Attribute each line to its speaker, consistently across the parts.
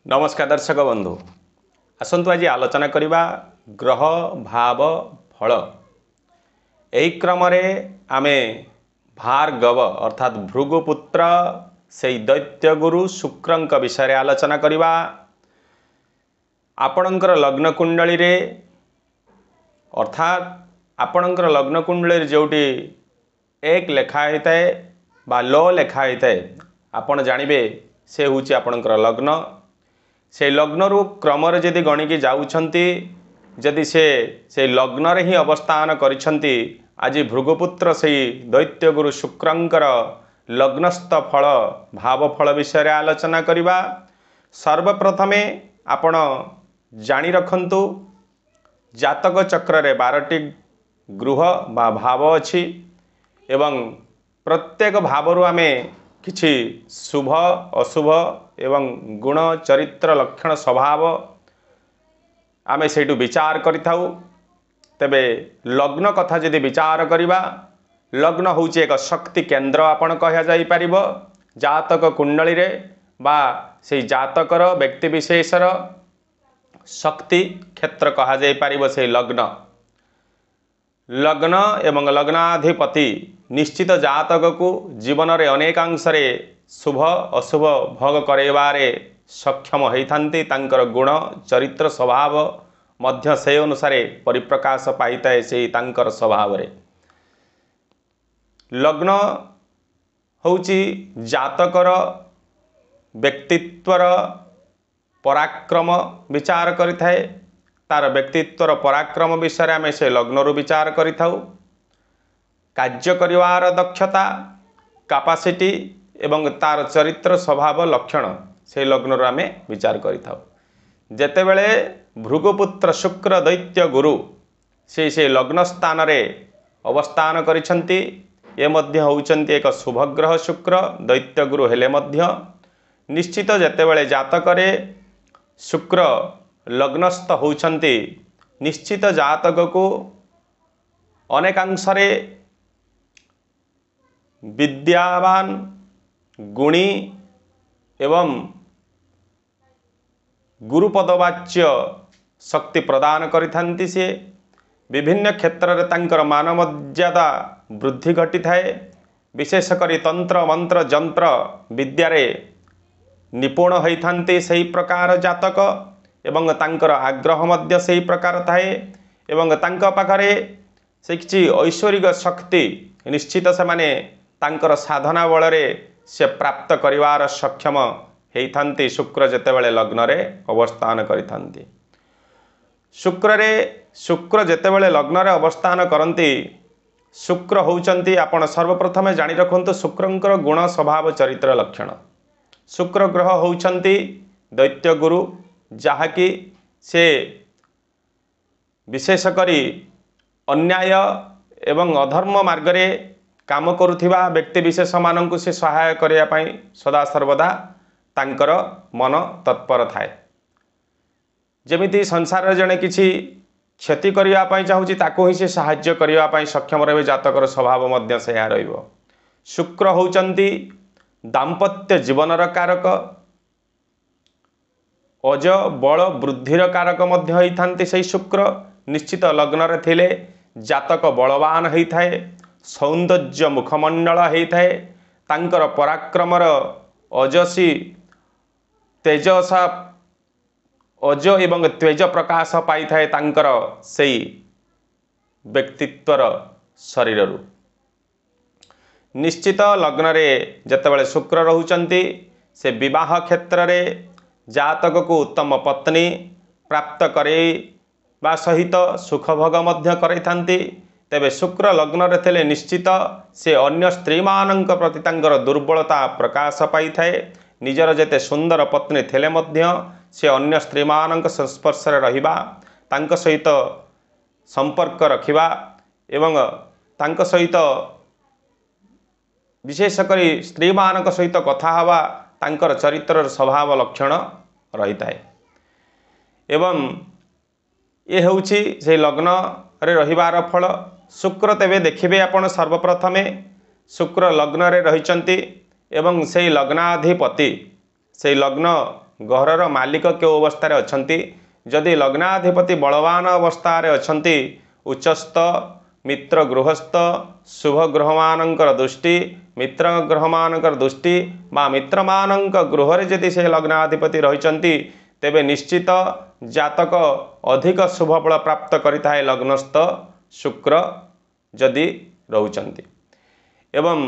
Speaker 1: नमस्कार दर्शक बंधु आसतु आज आलोचना करवा ग्रह भाव फल यही क्रम आमे भार्गव अर्थात भृगुपुत्र से दैत्य गुरु शुक्रंक विषय आलोचना करवा। आपणकर लग्न कुंडली रे अर्थात आपणकर लग्न कुंडली जोटी एक लेखाई थाए बा लो लेखाई थाए आपण जानिबे से होची आपणकर लग्न। से लग्न रु क्रम जदि गणिकी जाउछंती जदि से लग्न रे ही अवस्थान करिछंती आज भृगुपुत्र से दैत्य गुरु शुक्रंकर लग्नस्थ फल भाव फल विषय आलोचना करवा। सर्वप्रथमे आपण जानी रखंतु जातक चक्र रे 12टी गृह बा भाव अछि एवं प्रत्येक भावरु आमे किछि शुभ अशुभ एवं गुण चरित्र लक्षण स्वभाव आमे सेठु विचार करिथाउ। तेबे लग्न कथा जदि विचार करिबा लग्न होउचे एक शक्ति केंद्र आपण कहया जाई परिबो जातक कुंडली रे बा से जातकर व्यक्ति विशेषर शक्ति क्षेत्र कहा जाई परिबो। से लग्न एवं लग्नाधिपति निश्चित जातक को जीवन रे अनेकांश रे शुभ अशुभ भोग करेबारे सक्षम होइथांती। तांकर गुण चरित्र स्वभाव मध्य से अनुसार परिप्रकाश पाइताए से तांकर स्वभाव रे। लग्न होउची जातकर व्यक्तित्वर पराक्रम विचार करिथाए। तार व्यक्तित्वर पराक्रम विषय आमे से लग्न रु विचार करिथाउ। कार्य करिवार दक्षता कैपेसिटी एवं तार चरित्र स्वभाव लक्षण से लग्न रु आमे विचार करिथाउ। जेतेबेले भृगुपुत्र शुक्र दैत्य गुरु से लग्न स्थान रे अवस्थान करिछंती ए मध्य होउचंती एक शुभ ग्रह शुक्र दैत्य गुरु हेले मध्य निश्चित जेतेबेले जातक रे शुक्र लग्नस्थ होउछंती निश्चित जातक को अनेकांश रे विद्यावान गुणी एवं गुरुपदवाच्य शक्ति प्रदान करिथांती। से विभिन्न क्षेत्र रे तांकर मान मर्यादा वृद्धि घटी थाए। विशेष करी तंत्र मंत्र जंत्र विद्या रे निपुण होइथांती सही प्रकार जातक एवं तांकर आग्रह मध्य सही प्रकार थाए एवं तांक पाखरे से किछि ऐश्वरिक शक्ति निश्चित से माने तांकर साधना बल रे से प्राप्त करिवार सक्षम हेइथांती। शुक्र जेतेबेले लग्न रे अवस्थान करिथांती शुक्र जेतेबेले लग्न रे अवस्थान करंती शुक्र होउचंती आपण सर्वप्रथमे जानि रखंतु शुक्रंकर गुण स्वभाव चरित्र लक्षण। शुक्र ग्रह होउचंती दैत्य गुरु जहाँकि से विशेष करी अन्याय एवं अधर्म मार्ग रे काम करुथिबा व्यक्ति विशेष माननकु से सहाय करिया पई सदा सर्वदा तांकर मन तत्पर थाए। जेमिति संसार रे जने किछि क्षति करिया पई चाहूची ताको ही से सहाय्य करिया पई सक्षम रहे जातकर स्वभाव मध्य से रहिबो। शुक्र होउचंती दाम्पत्य जीवनर कारक अज बल वृद्धिर कारक मध्य होइथांती। से शुक्र निश्चित लग्न रे थिले जातक बलवान होइथाए सौंदर्य मुखमंडल होइथाए तांकर पराक्रमर अजसी तेजसा अज एवं तेज प्रकाश पाई थाए तांकर सेई व्यक्तित्वर शरीर रु। निश्चित लग्न रे जेतेबेले शुक्र रहउचंती से विवाह क्षेत्र रे जातक को उत्तम पत्नी प्राप्त करे बा सहित सुख भोग मध्य करैथांती। तेबे शुक्र लग्न रे थिले निश्चित से अन्य स्त्री मानक प्रति तांकर दुर्बलता प्रकाश पाई थाए। निजर जेते सुंदर पत्नी थिले मध्य से अन्य स्त्री मानक संस्पर्श रे रहिबा तांक सहित संपर्क रखिबा एवं तांक सहित विशेष करी स्त्री मानक सहित कथा हवा तांकर चरित्र स्वभाव लक्षण रही थाए। एवं ये होउछि से लग्न रे रहिबार फल। शुक्र तेबे देखिबे आपण सर्वप्रथमे शुक्र लग्न रे रहिचंती एवं से लग्नाधिपति से लग्न घरर मालिक केउ अवस्था अछंती जदि लग्नाधिपति बलवान अवस्था अछंती उच्चस्थ मित्र गृहस्थ शुभ ग्रहमानंकर दृष्टि मित्र ग्रहमानंकर दृष्टि बा मित्र मानंक गृहरे जदि से लग्नाधिपति रहिचंती तेबे निश्चित जातक अधिक शुभफल प्राप्त करिथाए लग्नस्थ शुक्र जदि रहुचंती। एवं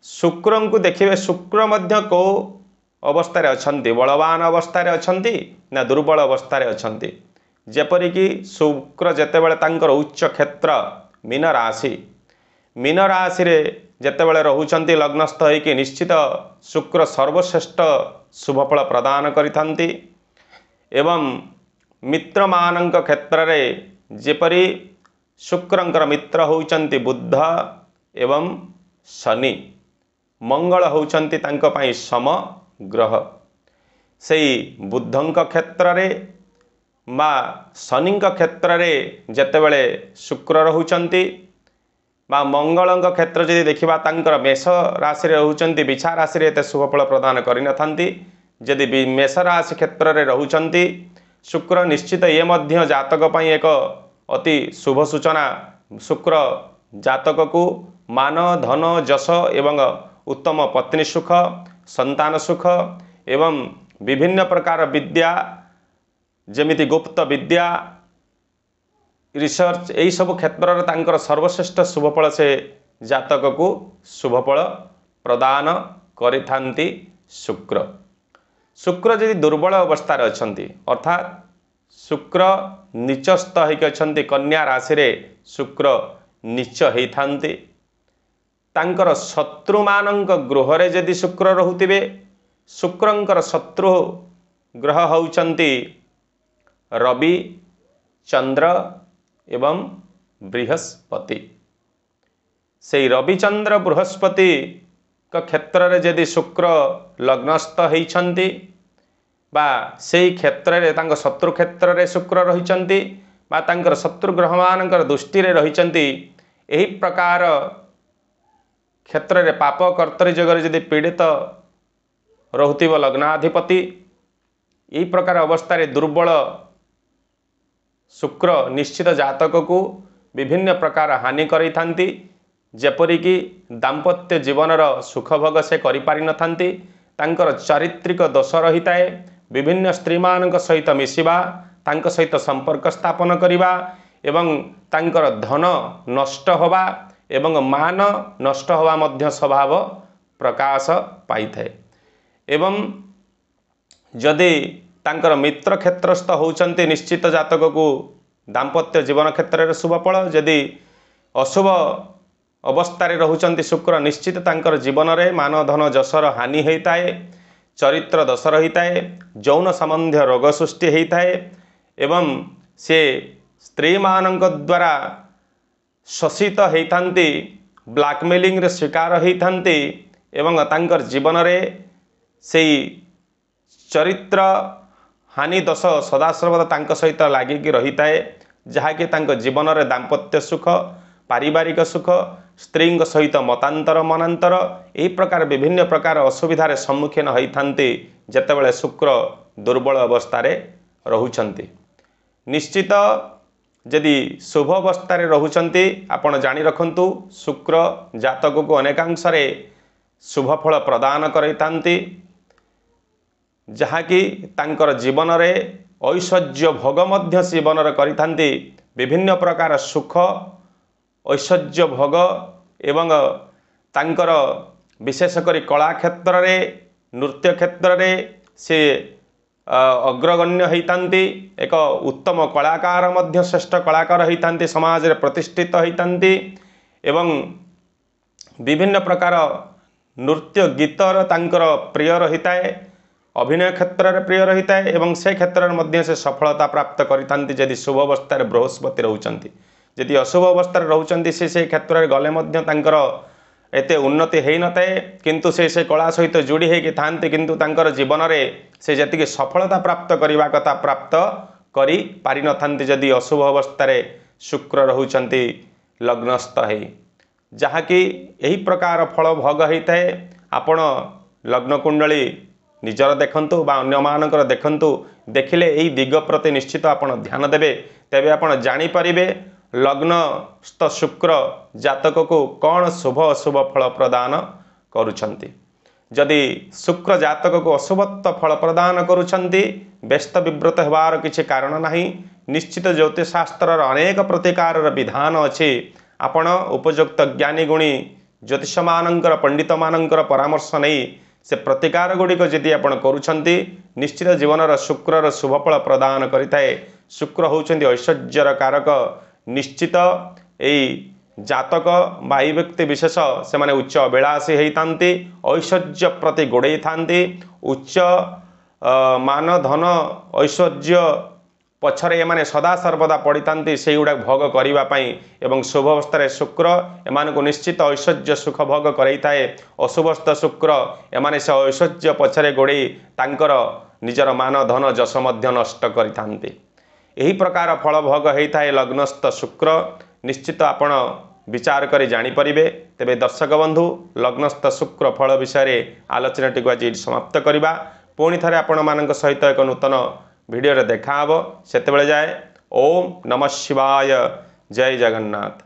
Speaker 1: शुक्र को देखिए शुक्र मध्य को अवस्था अछंती बलवान अवस्था अछंती ना दुर्बल अवस्था अछंती। जेपरिक शुक्र जेतेबेले तांकर उच्च क्षेत्र मीन राशि रे जेतेबेले रहुचंती लग्नस्थ होइकि निश्चित शुक्र सर्वश्रेष्ठ शुभफल प्रदान करिथांती। एवं मित्र मानंक क्षेत्र रे जेपरि शुक्रंकर मित्र होउचंती बुध एवं शनि मंगल होउचंती तांको पई सम ग्रह सेई बुद्धंक क्षेत्र रे बा शनिंक क्षेत्र रे जेतेबेले शुक्र रहुचंती बा मंगलंक क्षेत्र जदि देखिबा तांकर मेष राशि रे रहुचंती बिछा राशि रे एते शुभफल प्रदान करि नथांती। जदि मेष राशि क्षेत्र रे रहुचंती शुक्र निश्चित ये मध्य जातक पई एक अति शुभ सूचना। शुक्र जातक को मान धन जश एवं उत्तम पत्नी सुख संतान सुख एवं विभिन्न प्रकार विद्या जेमिति गुप्त विद्या रिसर्च यही सब क्षेत्र में तांकर सर्वश्रेष्ठ शुभफल से जातक को शुभफल प्रदान करिथांती। शुक्र यदि दुर्बल अवस्था अछंती अर्थात शुक्र नीचस्थ होइकछंती कन्या राशि रे शुक्र नीच होइथांती तांकर शत्रु मानंक गृह रे यदि शुक्र रहुतिबे शुक्रंकर शत्रु ग्रह होउचंती रवि चंद्र एवं बृहस्पति। से रविचंद्र बृहस्पति का क्षेत्र रे यदि शुक्र लग्नस्थ होइछंती बा सेई क्षेत्र रे तांको शत्रु क्षेत्र रे शुक्र रहिचंती बा तांकर शत्रु ग्रह मानकर दृष्टि रे रहिचंती एही प्रकार क्षेत्र रे पाप कर्तरी जगह यदि पीड़ित रहुतिब लग्नाधिपति यही प्रकार अवस्था रे दुर्बल शुक्र निश्चित जातक को विभिन्न प्रकार हानि करिथांती। जेपरिक दाम्पत्य जीवनर सुख भोग से करि पारि नथांती तांकर चारित्रिक दोष रहिताए विभिन्न स्त्री मानक सहित मिसिबा तांक सहित संपर्क स्थापन करिबा एवं तांकर धन नष्ट होबा एवं मान नष्ट होबा मध्य स्वभाव प्रकाश पाई थाए। एवं जदि तांकर मित्र क्षेत्रस्थ होउचंती निश्चित जातक को दाम्पत्य जीवन क्षेत्र में शुभफल यदि अशुभ अवस्था रे रहुचंती शुक्र निश्चित तांकर जीवन रे मान धन जशर हानि होइताए चरित्र दोष रहिताए यौन संबंधी रोग सृष्टि होइताए एवं से स्त्री मानक द्वारा शोषित होइथांती ब्लैकमेलिंग रे शिकार होइथांती एवं तांकर जीवन रे सेई चरित्र हानि दोष सदासर्वदा तांक सहित लागिकी रहिताए जहाँकि तांक जीवन रे दाम्पत्य सुख पारिवारिक सुख स्त्री सहित मतांतर मनांतर यही प्रकार विभिन्न प्रकार असुविधार सम्मुखीन होइथांती जेतेबेले शुक्र दुर्बल अवस्था रे रहुचंती। निश्चित यदि शुभ अवस्था रे रहुचंती आपण जानि रखंतु शुक्र जातक को अनेकांश रे शुभफल प्रदान करिथांती जहाँकि तांकर जीवन रे ऐश्वर्य भोग मध्य जीवन रे करिथांती विभिन्न प्रकार सुख ऐश्वर्य भोग एवं तांकर विशेषकर कला क्षेत्र रे नृत्य क्षेत्र रे से अग्रगण्य होइथांती एक उत्तम कलाकार मध्य श्रेष्ठ कलाकार होइथांती समाज रे प्रतिष्ठित होइथांती एवं विभिन्न प्रकार नृत्य गीतर तांकर प्रिय रहिताए अभिनय क्षेत्र में प्रिय रही है एवं से क्षेत्र में मध्य से सफलता प्राप्त करिथांती यदि शुभ अवस्था बृहस्पति रहउचंती यदि अशुभ अवस्था रहउचंती से क्षेत्र में गले मध्य तांकर एते उन्नति हेई नथाए किंतु से कला सहित जोड़ी होगी थांती किंतु तांकर जीवन में से जति सफलता प्राप्त करने कथा प्राप्त करि पारि नथांती यदि अशुभ अवस्था शुक्र रहउचंती लग्नस्थ है जहाँकि यही प्रकार फल भोग होता है। आपण लग्न कुंडली निजर देखंतु बा अन्य मानकर देखंतु देखिले यही दिग प्रति निश्चित आपण ध्यान देबे तेबे आपण जानि परिबे लग्नस्थ शुक्र जातक को कौन शुभ अशुभ फल प्रदान करुछंती। जदि शुक्र जातक को अशुभत्व फल प्रदान करुछंती व्यस्त विव्रत हेबार किछि कारण नाही। निश्चित ज्योतिष शास्त्र अनेक प्रतिकार विधान अच्छी आपण उपयुक्त ज्ञानी गुणी ज्योतिष मानकर पंडित मानकर परामर्श नहीं से प्रतिकार गुड़िक जदि आपण करुछंती निश्चित जीवन शुक्रर शुभफल प्रदान करिथाए। शुक्र होउछंती ऐश्वर्यर कारक। निश्चित एई जातक बाई व्यक्ति विशेष से माने उच्च अभिलाषी होती ऐश्वर्य प्रति गोड़े था उच्च मान धन ऐश्वर्य पछरे एमाने सदा सर्वदा पड़ी था से गुड़ा भोग करने एवं शुभवस्था शुक्र एमान को निश्चित ऐश्वर्य सुख भोग कराए। अशुभस्थ शुक्र एमाने से ऐश्वर्य पछरे गोड़े तांकर निजर मान धन जश मध्य नष्ट करिथांती। यही प्रकार फल भोग होता है लग्नस्थ शुक्र। निश्चित आपण विचार करी जानी परिबे। तेबे दर्शक बंधु लग्नस्थ शुक्र फल विषय आलोचना टी आज समाप्त करवा। पुणी थे आपण मान सहित एक नूतन वीडियो देखा सेतेबेले जाए। ओम नमः शिवाय। जय जगन्नाथ।